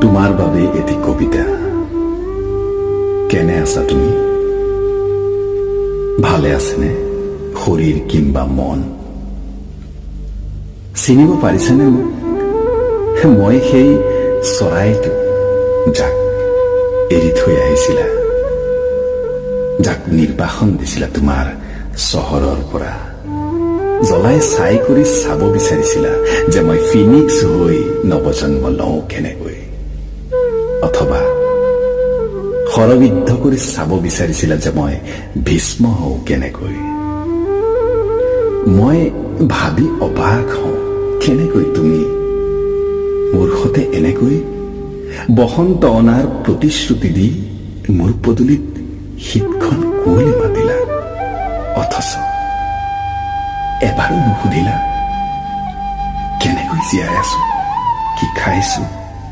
তোমাৰ বাবে এটি কবিতা। কেনে আছা তুমি? ভালে আছেনে শৰীৰ কিংবা মন? চিনিব পাৰিছেনে মোক? মই সেই চৰাইটো যাক এৰি থৈ আহিছিলা, যাক নিৰ্বাসন দিছিলা তোমাৰ চহৰৰ পৰা। জ্বলাই ছাই কৰি চাব বিচাৰিছিলা যে মই ফিনিক্স হৈ নৱজন্ম লওঁ কেনেকৈ, অথবা শৰবিদ্ধ কৰি চাব বিচাৰিছিলা যে মই ভীষ্ম হওঁ কেনেকৈ। মই ভাবি অবাক হওঁ কেনেকৈ তুমি মোৰ সতে এনেকৈ বসন্ত অনাৰ প্ৰতিশ্ৰুতি দি মোৰ পদূলিত শীতখন কুঁৱলী মাতিলা, অথচ এবাৰো নুসুধিলা কেনেকৈ জীয়াই আছো, কি খাইছো,